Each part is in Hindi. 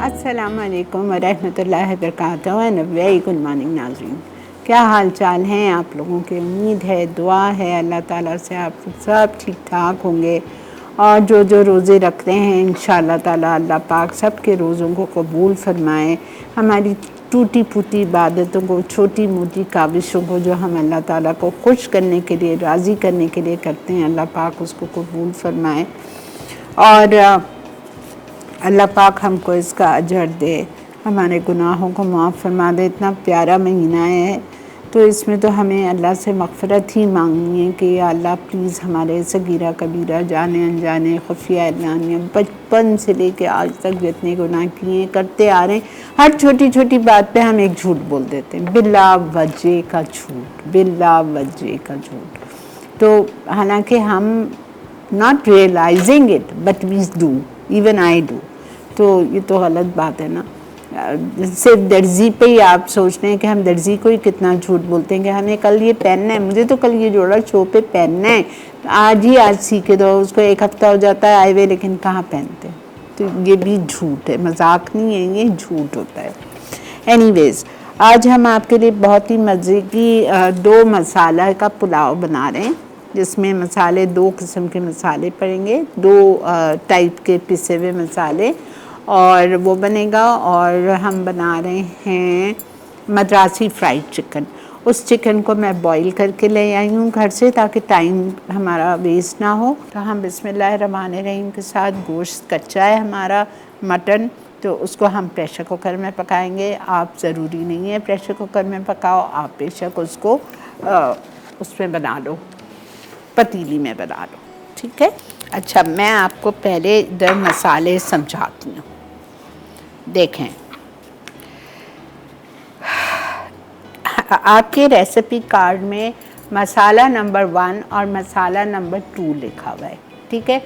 अस्सलामुअलैकुम वरहमतुल्लाहि वबरकातुहू एंड वेरी गुड मॉर्निंग नाज़रीन। क्या हाल चाल हैं आप लोगों के? उम्मीद है, दुआ है अल्लाह ताला से आप सब ठीक ठाक होंगे और जो जो रोज़े रखते हैं इंशाअल्लाह ताला अल्लाह पाक सब के रोज़ों को कबूल फरमाए। हमारी टूटी फूटी इबादतों को, छोटी मोटी काविशों को जो हम अल्लाह ताला को खुश करने के लिए, राज़ी करने के लिए करते हैं, अल्लाह पाक उसको कबूल फरमाए और अल्लाह पाक हमको इसका अजर दे, हमारे गुनाहों को माफ़ फरमा दे। इतना प्यारा महीना है तो इसमें तो हमें अल्लाह से मग़फ़िरत ही मांगनी है कि या अल्लाह प्लीज़ हमारे सगीरा कबीरा, जाने अनजाने, खुफिया एलानिया, बचपन से लेके आज तक जितने गुनाह किए करते आ रहे हैं, हर छोटी छोटी बात पे हम एक झूठ बोल देते हैं, बिला वजह का झूठ, बिला वजह का झूठ। तो हालांकि हम not realising it but we do, even I do. तो ये तो गलत बात है ना। सिर्फ दर्जी पे ही आप सोच रहे हैं कि हम दर्जी को ही कितना झूठ बोलते हैं कि हमें कल ये पहनना है, मुझे तो कल ये जोड़ा शो पे पहनना है, तो आज सीखे दो। उसको एक हफ्ता हो जाता है आए हुए, लेकिन कहाँ पहनते। तो ये भी झूठ है, मजाक नहीं है, ये झूठ होता है। एनीवेज, आज हम आपके लिए बहुत ही मज़े की 2 मसाला का पुलाव बना रहे हैं, जिसमें मसाले 2 किस्म के मसाले पड़ेंगे, 2 टाइप के पिसे हुए मसाले, और वो बनेगा। और हम बना रहे हैं मद्रासी फ्राइड चिकन। उस चिकन को मैं बॉईल करके ले आई हूँ घर से, ताकि टाइम हमारा वेस्ट ना हो। तो हम बिस्मिल्लाहिर्रहमानिर्रहीम के साथ, गोश्त कच्चा है हमारा, मटन, तो उसको हम प्रेशर कुकर में पकाएंगे। आप ज़रूरी नहीं है प्रेशर कुकर में पकाओ, आप बेशक उसको उसमें बना लो, पतीली में बना लो, ठीक है। अच्छा, मैं आपको पहले इधर मसाले समझाती हूँ। देखें, आपके रेसिपी कार्ड में मसाला नंबर 1 और मसाला नंबर 2 लिखा हुआ है, ठीक है।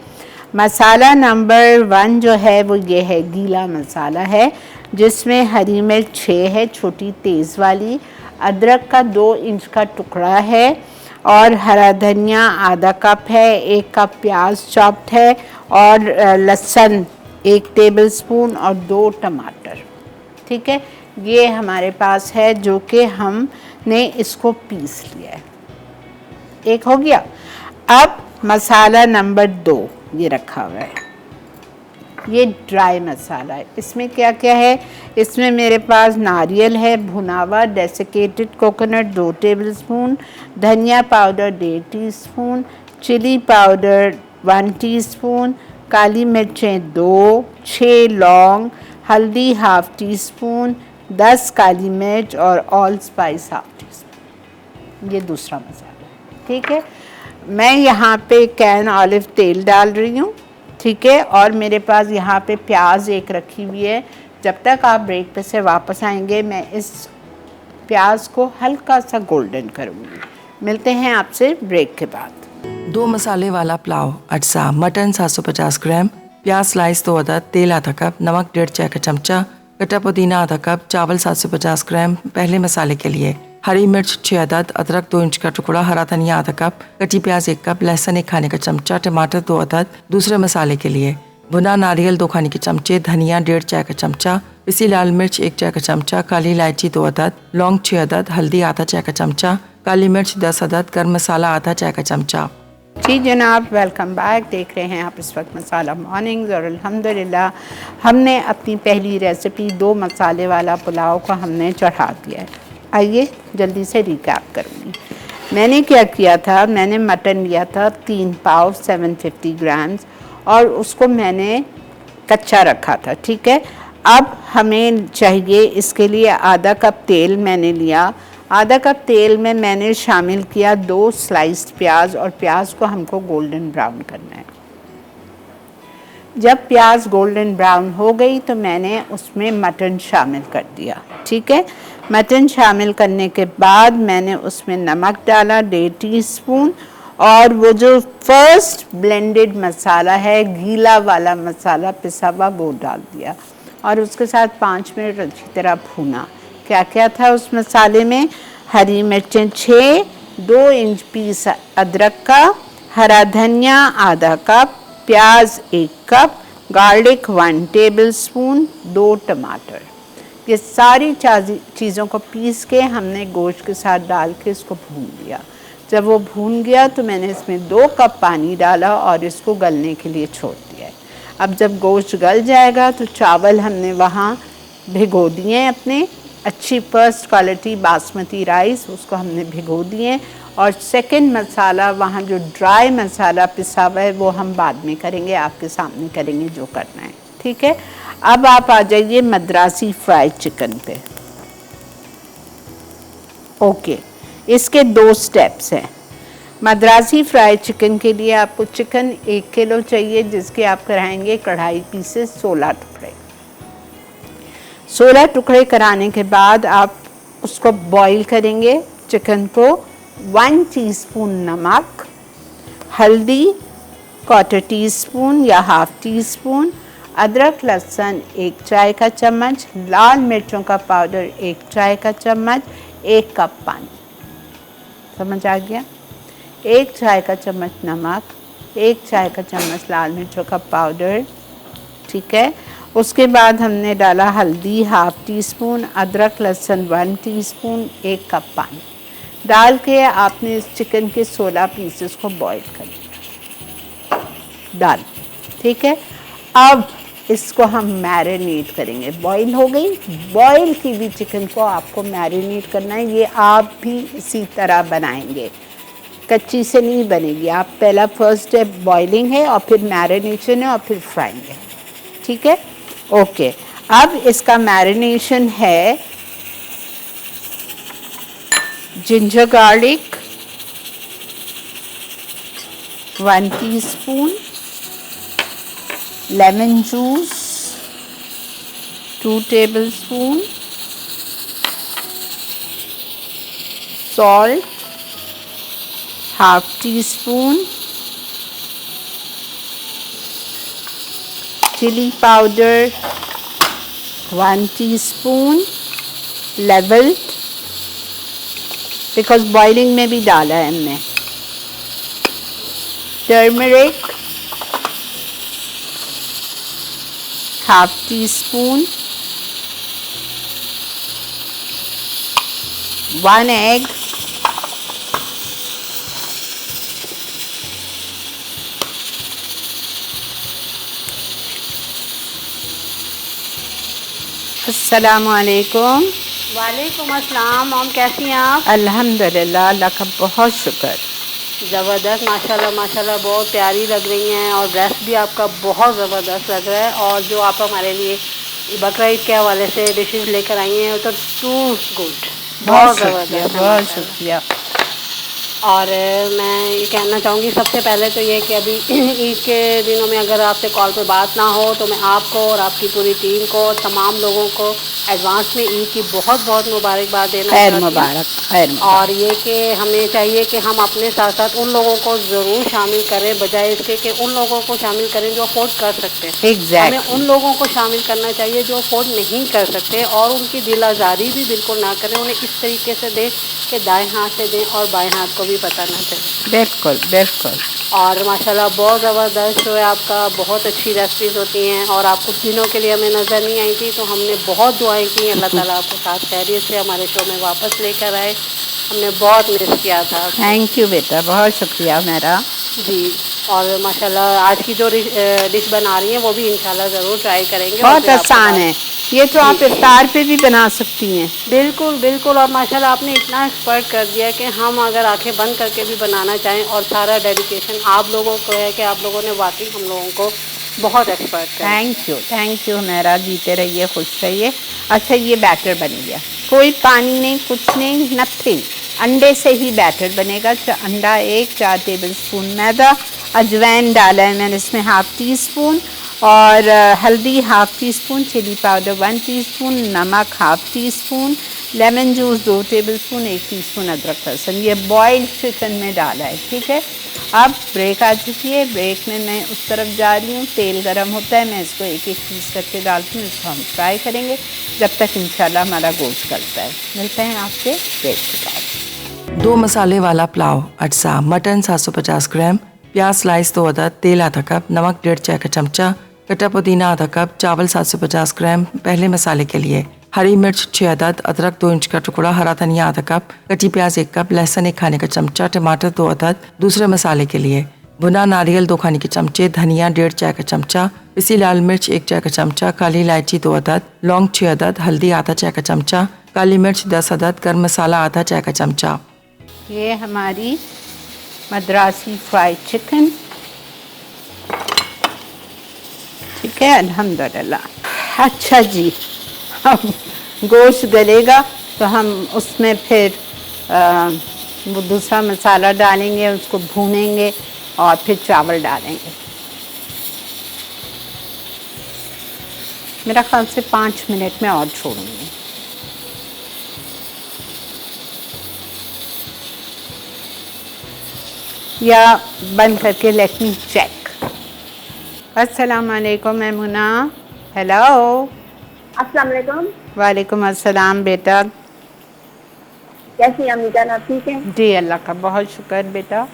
मसाला नंबर 1 जो है वो ये है, गीला मसाला है, जिसमें हरी मिर्च 6 है, छोटी तेज़ वाली, अदरक का 2 इंच का टुकड़ा है, और हरा धनिया आधा कप है, 1 कप प्याज चॉप्ड है, और लहसुन 1 टेबलस्पून, और 2 टमाटर, ठीक है। ये हमारे पास है, जो कि हमने इसको पीस लिया है। एक हो गया। अब मसाला नंबर 2 ये रखा हुआ है, ये ड्राई मसाला है। इसमें क्या क्या है? इसमें मेरे पास नारियल है भुना हुआ, डेसिकेटेड कोकोनट 2 टेबलस्पून, धनिया powder 1.5 teaspoon, chilli powder 1 teaspoon, काली मिर्चें 2, 6 लौंग, हल्दी ½ टीस्पून, 10 काली मिर्च, और ऑल स्पाइस ½ टीस्पून। ये दूसरा मसाला है, ठीक है। मैं यहाँ पे कैन ऑलिव तेल डाल रही हूँ, ठीक है। और मेरे पास यहाँ पे प्याज 1 रखी हुई है। जब तक आप ब्रेक पे से वापस आएंगे, मैं इस प्याज को हल्का सा गोल्डन करूँगी। मिलते हैं आपसे ब्रेक के बाद। 2 मसाले वाला पुलाव अज्जा, मटन 750 ग्राम, प्याज स्लाइस 2 अदद, तेल आधा कप, नमक 1.5 चाय का चमचा, कटा पुदीना आधा कप, चावल 750 ग्राम। पहले मसाले के लिए हरी मिर्च 6 अदद, अदरक 2 इंच का टुकड़ा, हरा धनिया आधा कप, कटी प्याज 1 कप, लहसुन 1 खाने का चमचा, टमाटर 2 अदद। दूसरे मसाले के लिए भुना नारियल 2 खाने के चमचे, धनिया 1.5 चाय का चमचा, पिसी लाल मिर्च 1 चाय का चमचा, काली इलायची 2 अदद, लौंग 6 अदद, हल्दी आधा चाय का चमचा, काली मिर्च 10 अदद, गर्म मसाला आधा चाय का चमचा। जी जनाब, वेलकम बैक। देख रहे हैं आप इस वक्त मसाला मॉर्निंग्स, और अल्हम्दुलिल्लाह हमने अपनी पहली रेसिपी 2 मसाले वाला पुलाव को हमने चढ़ा दिया है। आइए जल्दी से रिकैप करूँगी। मैंने क्या किया था, मैंने मटन लिया था 3 पाव 750 ग्राम्स, और उसको मैंने कच्चा रखा था, ठीक है। अब हमें चाहिए इसके लिए आधा कप तेल मैंने लिया। आधा कप तेल में मैंने शामिल किया 2 स्लाइस्ड प्याज, और प्याज को हमको गोल्डन ब्राउन करना है। जब प्याज गोल्डन ब्राउन हो गई तो मैंने उसमें मटन शामिल कर दिया, ठीक है। मटन शामिल करने के बाद मैंने उसमें नमक डाला 1.5 टीस्पून, और वो जो फर्स्ट ब्लेंडेड मसाला है, गीला वाला मसाला पिसा हुआ, वो डाल दिया, और उसके साथ 5 मिनट अच्छी तरह भूना। क्या क्या था उस मसाले में? हरी मिर्चें 6, 2 इंच पीस अदरक का, हरा धनिया आधा कप, प्याज 1 कप, गार्लिक 1 टेबलस्पून, 2 टमाटर। ये सारी चीज़ों को पीस के हमने गोश्त के साथ डाल के इसको भून लिया। जब वो भून गया तो मैंने इसमें 2 कप पानी डाला और इसको गलने के लिए छोड़ दिया है। अब जब गोश्त गल जाएगा तो चावल हमने वहाँ भिगो दिए हैं अपने, अच्छी फर्स्ट क्वालिटी बासमती राइस, उसको हमने भिगो दिए। और सेकंड मसाला वहाँ जो ड्राई मसाला पिसा हुआ है वो हम बाद में करेंगे, आपके सामने करेंगे जो करना है, ठीक है। अब आप आ जाइए मद्रासी फ्राइड चिकन पे। ओके, इसके 2 स्टेप्स हैं। मद्रासी फ्राइड चिकन के लिए आपको चिकन 1 किलो चाहिए, जिसके आप कराएंगे कढ़ाई पीसेस 16 टुकड़े। 16 टुकड़े कराने के बाद आप उसको बॉईल करेंगे चिकन को। 1 टीस्पून नमक, हल्दी 1/4 टीस्पून या 1/2 टीस्पून, अदरक लहसुन 1 चाय का चम्मच, लाल मिर्चों का पाउडर 1 चाय का चम्मच, 1 कप पानी। समझ आ गया? 1 चाय का चम्मच नमक, 1 चाय का चम्मच लाल मिर्चों का पाउडर, ठीक है। उसके बाद हमने डाला हल्दी 1/2 टीस्पून, अदरक लहसुन 1 टीस्पून, 1 कप पानी डाल के आपने इस चिकन के 16 पीसेस को बॉईल कर लिया, डाल, ठीक है। अब इसको हम मैरिनेट करेंगे। बॉईल हो गई, बॉईल की हुई चिकन को आपको मैरिनेट करना है। ये आप भी इसी तरह बनाएंगे, कच्ची से नहीं बनेगी। आप पहला फर्स्ट स्टेप बॉइलिंग है और फिर मैरिनेशन है और फिर फ्राइंग है, ठीक है। ओके, अब इसका मैरिनेशन है ginger garlic 1 teaspoon, lemon juice 2 tablespoon, salt 1/2 teaspoon, chilli powder 1 teaspoon, level because boiling में भी डाला है हमने, टर्मरिक 1/2 टीस्पून, 1 एग, अस्सलामुअलैकुम। वालेकुम अस्सलाम। हम कैसी हैं आप? अल्हम्दुलिल्लाह, अल्लाह का बहुत शुक्र। ज़बरदस्त, माशाल्लाह माशाल्लाह, बहुत प्यारी लग रही हैं और ड्रेस भी आपका बहुत ज़बरदस्त लग रहा है। और जो आप हमारे लिए बकरा ईद के हवाले से डिशेस लेकर आई हैं तो टू गुड, बहुत ज़बरदस्त, बहुत शुक्रिया। और मैं ये कहना चाहूँगी सबसे पहले तो ये कि अभी ईद के दिनों में अगर आपसे कॉल पे बात ना हो तो मैं आपको और आपकी पूरी टीम को, तमाम लोगों को एडवांस में ईद की बहुत बहुत मुबारकबाद देना खैर चाहती मुबारक, खैर मुबारक। और ये कि हमें चाहिए कि हम अपने साथ साथ उन लोगों को ज़रूर शामिल करें, बजाय इसके कि उन लोगों को शामिल करें जो अफोर्ड कर सकते हैं। Exactly. हमें उन लोगों को शामिल करना चाहिए जो अफोर्ड नहीं कर सकते, और उनकी दिल आज़ारी भी बिल्कुल ना करें। उन्हें इस तरीके से दें कि दाएं हाथ से दें और बाएं हाथ को भी पता ना चले। बिल्कुल बिल्कुल। और माशाल्लाह बहुत ज़बरदस्त जो है आपका, बहुत अच्छी रेसिपीज़ होती हैं। और आप कुछ दिनों के लिए हमें नज़र नहीं आई थी तो हमने बहुत दुआएं की, अल्लाह ताला आपको साथ खैरियत से हमारे शो में वापस लेकर आए। हमने बहुत मिस किया था। थैंक यू बेटा, बहुत शुक्रिया मेरा जी। और माशाल्लाह आज की जो डिश बना रही हैं वो भी इंशाल्लाह ज़रूर ट्राई करेंगे। बहुत आसान है ये तो, आप इफ्तार पे भी बना सकती हैं। बिल्कुल बिल्कुल। और माशाल्लाह आपने इतना एक्सपर्ट कर दिया कि हम अगर आंखें बंद करके भी बनाना चाहें, और सारा डेडिकेशन आप लोगों को है कि आप लोगों ने वाकई हम लोगों को बहुत एक्सपर्ट कर। थैंक यू मेरा, जीते रहिए, खुश रहिए। अच्छा, ये बैटर बन गया, कोई पानी नहीं, कुछ नहीं, नथिंग। अंडे से ही बैटर बनेगा। अंडा 1, 4 टेबलस्पून मैदा, अजवाइन डाला है मैंने इसमें 1/2 टीस्पून, और हल्दी 1/2 टीस्पून, चिली पाउडर 1 टीस्पून, नमक 1/2 teaspoon, lemon juice 2 tablespoon, 1 teaspoon अदरक लहसुन। ये बॉइल्ड चिकन में डाला है, ठीक है। अब ब्रेक आ चुकी है, ब्रेक में मैं उस तरफ जा रही हूँ, तेल गरम होता है, मैं इसको एक एक पीस करके डालती हूँ। इसको हम फ्राई करेंगे जब तक इंशाल्लाह हमारा गोश्त गलता है। मिलते हैं आपसे ब्रेक के बाद। 2 मसाले वाला पुलाव, अज्जा, मटन 750 ग्राम, प्याज स्लाइस 2 अदद, तेल आधा कप, नमक 1.5 चाय का चमचा, कटा पुदीना आधा कप, चावल 750 ग्राम। पहले मसाले के लिए हरी मिर्च 6 अदद, अदरक 2 इंच का टुकड़ा, हरा धनिया आधा कप, कटी प्याज 1 कप, लहसुन 1 खाने का चमचा, टमाटर 2 अदद। दूसरे मसाले के लिए भुना नारियल 2 खाने के चमचे, धनिया 1.5 चाय का चमचा, पिसी लाल मिर्च 1 चाय का चमचा, काली इलायची 2 अदद, लौंग 6 अदद, हल्दी आधा चाय का चमचा, काली मिर्च 10 अदद, गर्म मसाला आधा चाय का चमचा। ये हमारी मद्रासी फ्राइड चिकन, ठीक है, अल्हम्दुलिल्लाह। अच्छा जी, अब गोश्त गलेगा तो हम उसमें फिर वो दूसरा मसाला डालेंगे, उसको भूनेंगे और फिर चावल डालेंगे। मेरा ख्याल से 5 मिनट में और छोड़ूंगी। या बंद करके लेट मी चेक। अस्सलाम वालेकुम मैमुना। हेलो। अस्सलाम वालेकुम। वालेकुम अस्सलाम बेटा। कैसी हैं अम्मी जान, आप ठीक हैं? जी अल्लाह का बहुत शुक्र बेटा।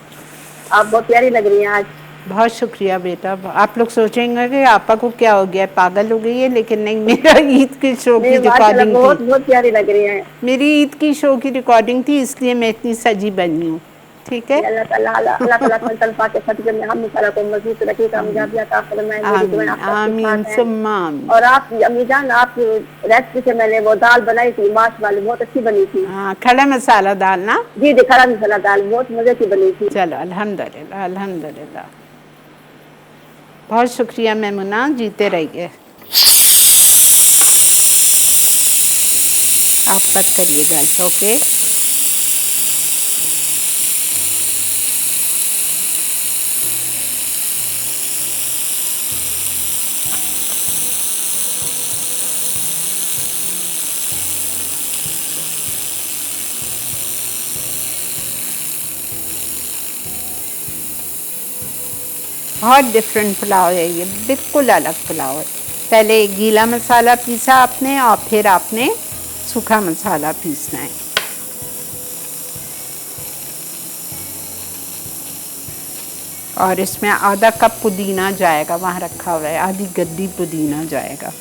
आप बहुत प्यारी लग रही हैं आज। बहुत शुक्रिया बेटा। आप लोग सोचेंगे कि आपा को क्या हो गया, पागल हो गई है, लेकिन नहीं, मेरा ईद की शो की रिकॉर्डिंग बहुत थी। बहुत प्यारी लग रही हैं। मेरी ईद की शो की रिकॉर्डिंग थी, इसलिए मैं इतनी सजी बनी हूँ। ठीक है। अल्लाह ताला के सदक़े में हम सारा को मज़ीद रखे, कामयाबी अता फरमाए। मेरी दुआ आप सबके आमीन साथ हैं। सुम्मा आमीन। और आप अम्मी जान, आप रेसिपी से मैंने वो दाल बनाई थी, माश वाली, बहुत अच्छी बनी थी। हाँ, खड़ा मसाला दाल ना। जी जी, खड़ा मसाला दाल बहुत मजे की बनी थी। चलो अल्हम्दुलिल्लाह अल्हम्दुलिल्लाह। बहुत शुक्रिया मैमुना, जीते रहिए। आप मत करिए गलत, ओके। बहुत डिफरेंट पुलाव है ये, बिल्कुल अलग पुलाव है। पहले गीला मसाला पीसा आपने और फिर आपने सूखा मसाला पीसना है। और इसमें आधा कप पुदीना जाएगा, वहाँ रखा हुआ है, आधी गद्दी पुदीना जाएगा।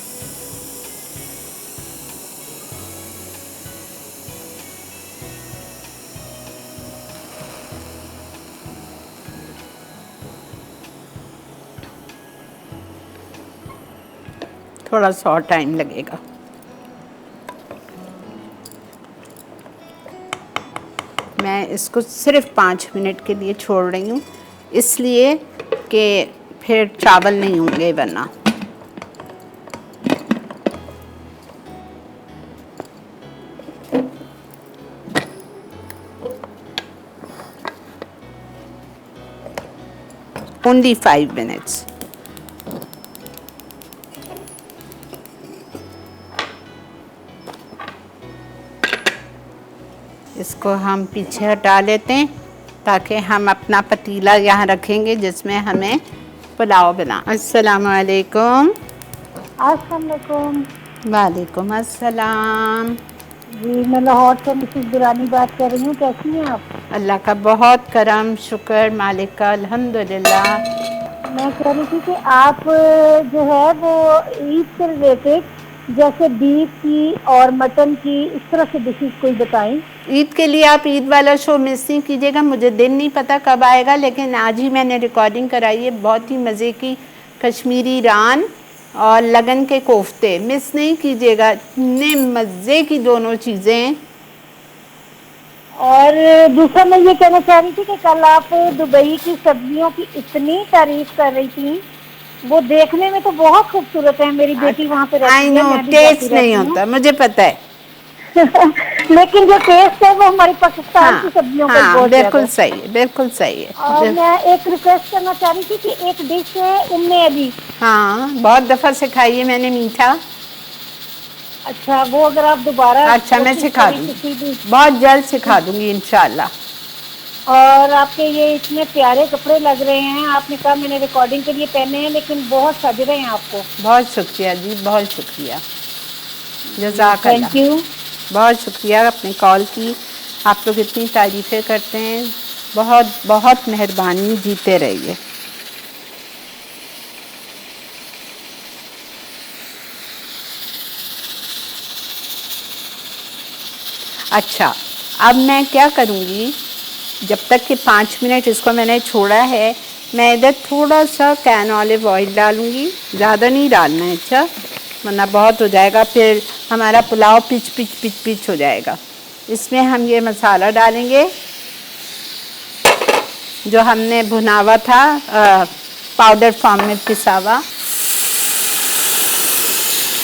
थोड़ा सा और टाइम लगेगा। मैं इसको सिर्फ 5 मिनट के लिए छोड़ रही हूँ, इसलिए कि फिर चावल नहीं होंगे वरना। Only 5 minutes. इसको हम पीछे हटा लेते हैं ताकि हम अपना पतीला यहाँ रखेंगे जिसमें हमें पुलाव बना। अस्सलाम वालेकुम। अस्सलाम वालेकुम। वालेकुम अस्सलाम। जी, मैं लाहौर से मिसेस दुरानी बात कर रही हूँ। कैसी हैं आप? अल्लाह का बहुत करम, शुक्र मालिक का, अल्हम्दुलिल्लाह। मैं कह रही थी कि आप जो है वो ईद से रिलेटेड जैसे बीफ की और मटन की इस तरह से डिशेस कोई बताएं। ईद के लिए आप ईद वाला शो मिस नहीं कीजिएगा। मुझे दिन नहीं पता कब आएगा, लेकिन आज ही मैंने रिकॉर्डिंग कराई है। बहुत ही मज़े की कश्मीरी रान और लगन के कोफ्ते, मिस नहीं कीजिएगा, इतने मज़े की दोनों चीज़ें। और दूसरा मैं ये कहना चाह रही थी कि कल आप दुबई की सब्जियों की इतनी तारीफ कर रही थी, वो देखने में तो बहुत खूबसूरत है। मेरी बेटी वहाँ पे रहती है। आई नो, टेस्ट नहीं होता, मुझे पता है। लेकिन जो टेस्ट है वो हमारी पाकिस्तान की सब्जियों का बहुत बिल्कुल सही है, बिल्कुल सही है। और मैं एक रिक्वेस्ट करना चाह रही थी कि एक डिश है उम्मे अली। हाँ, बहुत दफ़ा सिखाई है मैंने मीठा। अच्छा, वो अगर आप दोबारा अच्छा, मैं सिखा दूँगी, बहुत जल्द सिखा दूँगी इंशाल्लाह। और आपके ये इतने प्यारे कपड़े लग रहे हैं, आपने कहा मैंने रिकॉर्डिंग के लिए पहने हैं, लेकिन बहुत सज रहे हैं आपको। बहुत शुक्रिया जी, बहुत शुक्रिया, जज़ाकल्लाह। थैंक यू, बहुत शुक्रिया अपनी कॉल की। आप लोग इतनी तारीफ़ें करते हैं, बहुत बहुत मेहरबानी, जीते रहिए। अच्छा, अब मैं क्या करूँगी, जब तक कि 5 मिनट इसको मैंने छोड़ा है, मैं इधर थोड़ा सा कैन ऑलिव ऑयल डालूँगी, ज़्यादा नहीं डालना है, अच्छा, वरना बहुत हो जाएगा, फिर हमारा पुलाव पिच हो जाएगा। इसमें हम ये मसाला डालेंगे जो हमने भुना हुआ था, पाउडर फॉर्म में पिसा हुआ।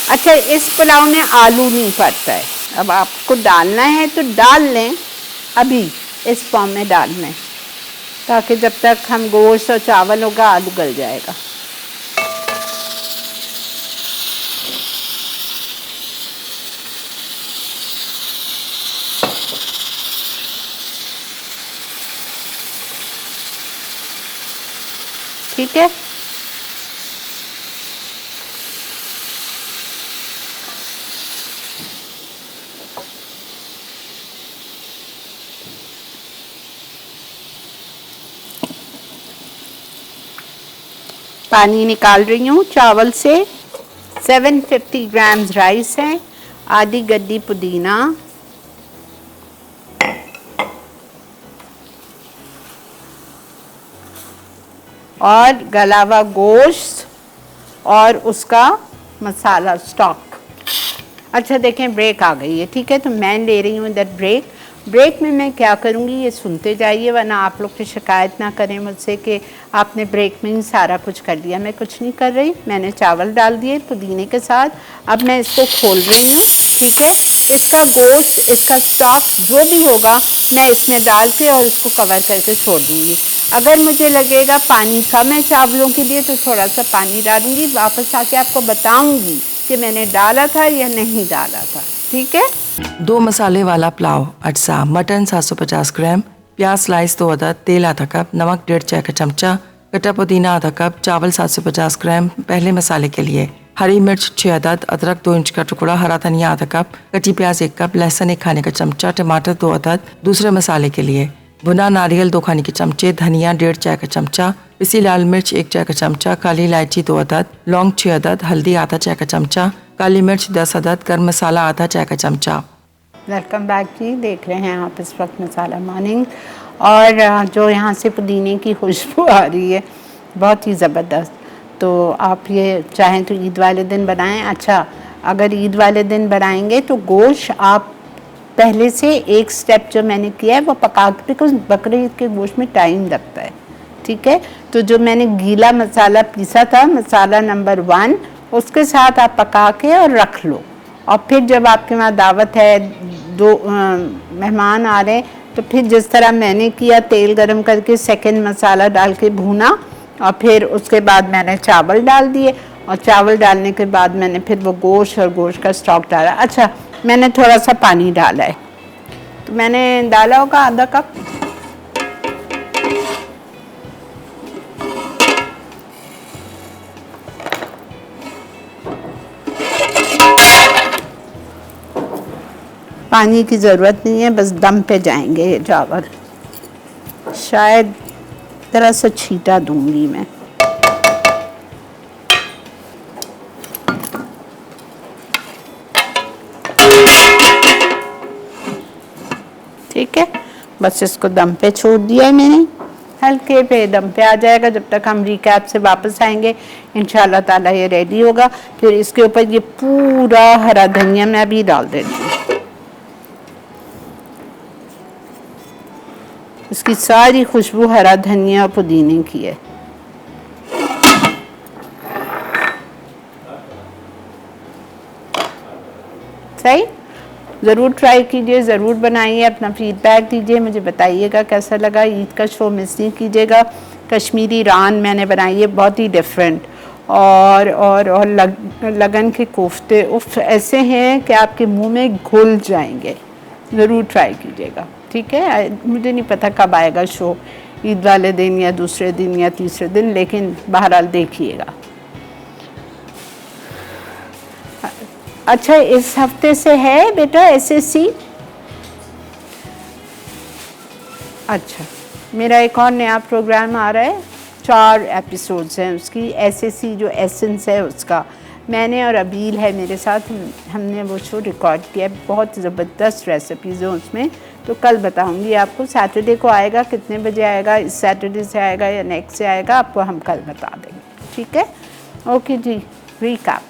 अच्छा, इस पुलाव में आलू नहीं पड़ता है, अब आपको डालना है तो डाल लें, अभी इस फॉर्म में डालना है, ताकि जब तक हम गोश्त और चावल होगा आलू गल जाएगा। ठीक है, पानी निकाल रही हूँ चावल से। 750 ग्राम्स राइस है, आधी गड्डी पुदीना, और गला हुआ गोश्त और उसका मसाला स्टॉक। अच्छा देखें, ब्रेक आ गई है, ठीक है, तो मैं ले रही हूँ इधर ब्रेक। ब्रेक में मैं क्या करूँगी, ये सुनते जाइए, वरना आप लोग की शिकायत ना करें मुझसे कि आपने ब्रेक में ही सारा कुछ कर दिया। मैं कुछ नहीं कर रही, मैंने चावल डाल दिए पुदीने के साथ। अब मैं इसको खोल रही हूँ, ठीक है। इसका गोश्त, इसका स्टॉक जो भी होगा मैं इसमें डाल के और इसको कवर करके छोड़ दूँगी। अगर मुझे लगेगा पानी कम है चावलों के लिए तो थोड़ा सा पानी डालूँगी, वापस आके आपको बताऊँगी कि मैंने डाला था या नहीं डाला था, ठीक है। 2 मसाले वाला पुलाव अज्जा, मटन 750 ग्राम, प्याज स्लाइस 2 अदद, तेल आधा कप, नमक 1.5 चाय का चमचा, कटा पुदीना आधा कप, चावल 750 ग्राम। पहले मसाले के लिए हरी मिर्च 6 अदद, अदरक 2 इंच का टुकड़ा, हरा धनिया आधा कप, कटी प्याज 1 कप, लहसुन 1 खाने का चमचा, टमाटर 2 अदद। दूसरे मसाले के लिए भुना नारियल 2 खाने के चमचे, धनिया 1.5 चाय का चमचा, पिसी लाल मिर्च 1 चाय का चमचा, काली इलायची 2 अदद, लौंग 6 अदद, हल्दी आधा चाय का चमचा, काली मिर्च 10 अदद, गर्म मसाला आधा चाय का चमचा। वेलकम बैक जी, देख रहे हैं आप इस वक्त मसाला मॉर्निंग, और जो यहाँ से पुदीने की खुशबू आ रही है बहुत ही ज़बरदस्त। तो आप ये चाहें तो ईद वाले दिन बनाएं। अच्छा, अगर ईद वाले दिन बनाएंगे तो गोश्त आप पहले से एक स्टेप जो मैंने किया है वो पका, बिकॉज बकरे ईद के गोश्त में टाइम लगता है, ठीक है। तो जो मैंने गीला मसाला पीसा था, मसाला नंबर 1, उसके साथ आप पका के और रख लो, और फिर जब आपके वहाँ दावत है, 2 मेहमान आ रहे हैं, तो फिर जिस तरह मैंने किया, तेल गरम करके सेकंड मसाला डाल के भूना, और फिर उसके बाद मैंने चावल डाल दिए, और चावल डालने के बाद मैंने फिर वो गोश्त और गोश्त का स्टॉक डाला। अच्छा, मैंने थोड़ा सा पानी डाला है, तो मैंने डाला होगा आधा कप। पानी की ज़रूरत नहीं है, बस दम पे जाएंगे ये चावल। शायद तरह से छींटा दूंगी मैं। ठीक है, बस इसको दम पे छोड़ दिया है मैंने, हल्के पे दम पे आ जाएगा। जब तक हम रिकैप से वापस आएंगे इंशाल्लाह ताला ये रेडी होगा। फिर इसके ऊपर ये पूरा हरा धनिया मैं अभी डाल देती हूँ। इसकी सारी खुशबू हरा धनिया और पुदीने की है। सही, ज़रूर ट्राई कीजिए, ज़रूर बनाइए, अपना फीडबैक दीजिए, मुझे बताइएगा कैसा लगा। ईद का शो मिस नहीं कीजिएगा। कश्मीरी रान मैंने बनाई है, बहुत ही डिफरेंट, और लगन के कोफ्ते उफ ऐसे हैं कि आपके मुंह में घुल जाएंगे। ज़रूर ट्राई कीजिएगा, ठीक है। मुझे नहीं पता कब आएगा शो, ईद वाले दिन या दूसरे दिन या तीसरे दिन, लेकिन बहरहाल देखिएगा। अच्छा, इस हफ्ते से है बेटा एसएससी। अच्छा, मेरा एक और नया प्रोग्राम आ रहा है, 4 एपिसोड्स हैं उसकी, एसएससी जो एसेंस है उसका, मैंने और अबील है मेरे साथ, हमने वो शो रिकॉर्ड किया है। बहुत ज़बरदस्त रेसिपीज़ हैं उसमें, तो कल बताऊंगी आपको। सैटरडे को आएगा, कितने बजे आएगा, इस सैटरडे से आएगा या नेक्स्ट से आएगा, आपको हम कल बता देंगे, ठीक है। ओके जी, रिकैप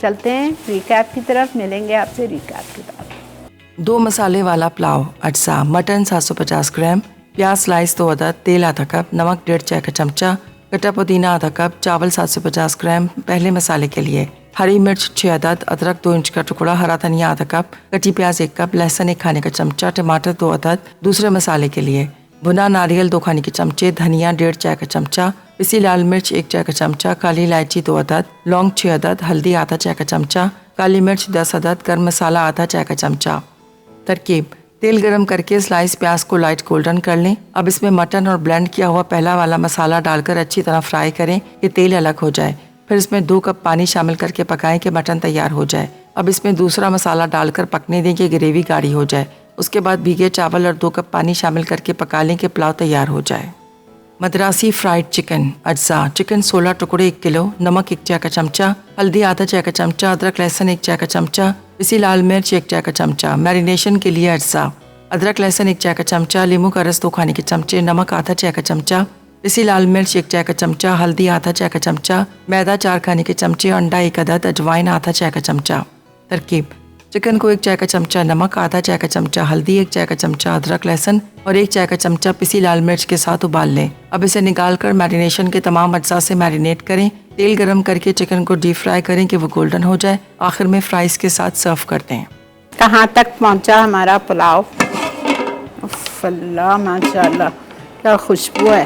चलते हैं, रिकैप की तरफ मिलेंगे आपसे रिकैप की तरफ। 2 मसाले वाला पुलाव, अज्जा मटन 750 ग्राम, प्याज स्लाइस 2 अदद, तेल आधा कप, नमक 1.5 चाय का चमचा, कटा पुदीना आधा कप, चावल 750 ग्राम। पहले मसाले के लिए हरी मिर्च 6 अदद, अदरक 2 इंच का टुकड़ा, हरा धनिया आधा कप, कटी प्याज 1 कप, लहसुन 1 खाने का चमचा, टमाटर 2 अदद। दूसरे मसाले के लिए भुना नारियल 2 खाने के चमचे, धनिया 1.5 चाय का चमचा, पिसी लाल मिर्च 1 चाय का चमचा, काली इलायची 2 अदद, लौंग 6 अदद, हल्दी आधा चाय का चमचा, काली मिर्च 10 अदद, गर्म मसाला आधा चाय का चमचा। तरकीब, तेल गरम करके स्लाइस प्याज को लाइट गोल्डन कर लें। अब इसमें मटन और ब्लेंड किया हुआ पहला वाला मसाला डालकर अच्छी तरह फ्राई करें कि तेल अलग हो जाए। फिर इसमें 2 कप पानी शामिल करके पकाएं कि मटन तैयार हो जाए। अब इसमें दूसरा मसाला डालकर पकने दें कि ग्रेवी गाढ़ी हो जाए। उसके बाद भीगे चावल और 2 कप पानी शामिल करके पका लें कि पुलाव तैयार हो जाए। मद्रासी फ्राइड चिकन, अज्जा चिकन 16 टुकड़े 1 किलो, नमक 1 चाय का चमचा, हल्दी आधा चाय का चमचा, अदरक लहसुन 1 चाय का चमचा, पिसी लाल मिर्च 1 चाय का चमचा। मैरिनेशन के लिए अज्जा अदरक लहसुन 1 चाय का चमचा, नींबू का रस 2 खाने के चमचे, नमक आधा चाय का चमचा, पिसी लाल मिर्च 1 चाय का चमचा, हल्दी आधा चाय का चमचा, मैदा 4 खाने के चमचे, अंडा 1 अदद, अजवाइन आधा चाय का चमचा। तरकीब, चिकन को 1 चाय का चमचा नमक, आधा चाय का चमचा हल्दी, 1 चाय का चमचा अदरक लहसुन और 1 चाय का चमचा पिसी लाल मिर्च के साथ उबाल लें। अब इसे निकालकर मैरिनेशन के तमाम अज्जा से मैरिनेट करें। तेल गरम करके चिकन को डीप फ्राई करें कि वो गोल्डन हो जाए। आखिर में फ्राइज के साथ सर्व करते हैं। कहाँ तक पहुँचा हमारा पुलाव? अल्लाह माशाल्लाह, क्या खुशबू है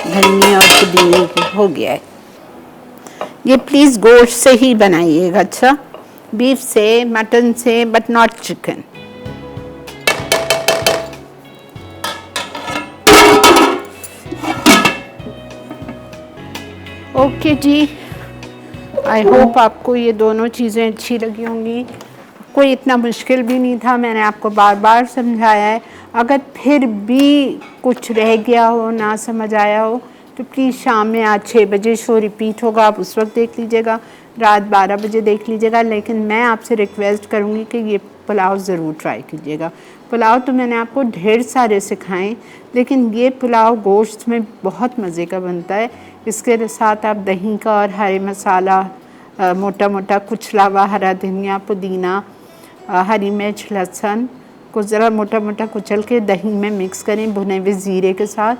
धनिया और पुदीने की। हो गया है ये। प्लीज़ गोश्त से ही बनाइएगा, अच्छा, बीफ से, मटन से, बट नॉट चिकन। ओके जी, आई होप आपको ये दोनों चीज़ें अच्छी लगी होंगी। कोई इतना मुश्किल भी नहीं था, मैंने आपको बार बार समझाया है। अगर फिर भी कुछ रह गया हो, ना समझ आया हो, तो प्लीज़ शाम में आज 6 बजे शो रिपीट होगा, आप उस वक्त देख लीजिएगा, रात 12 बजे देख लीजिएगा। लेकिन मैं आपसे रिक्वेस्ट करूँगी कि ये पुलाव ज़रूर ट्राई कीजिएगा। पुलाव तो मैंने आपको ढेर सारे सिखाएं, लेकिन ये पुलाव गोश्त में बहुत मज़े का बनता है। इसके साथ आप दही का और हरे मसाला, मोटा मोटा कुचला हुआ हरा धनिया, पुदीना, हरी मिर्च, लहसुन को ज़रा मोटा मोटा कुचल के दही में मिक्स करें भुने हुए ज़ीरे के साथ,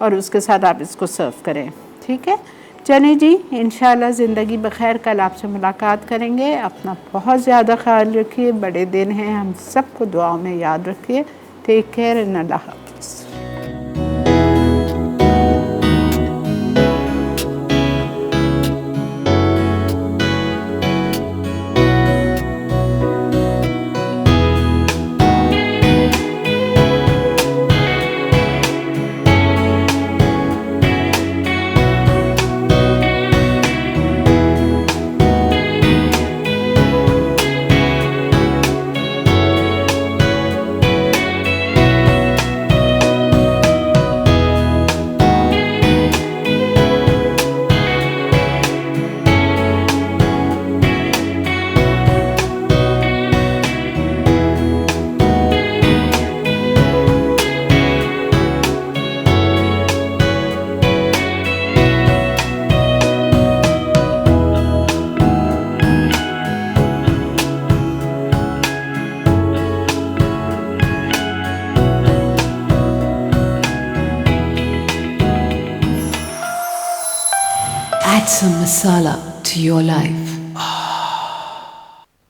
और उसके साथ आप इसको सर्व करें, ठीक है। चलें जी, इंशाल्लाह ज़िंदगी बखैर, कल आपसे मुलाकात करेंगे। अपना बहुत ज़्यादा ख्याल रखिए, बड़े दिन हैं, हम सबको दुआओं में याद रखिए। टेक केयर एंड अल्लाह हाफ़िज़। Add some masala to your life.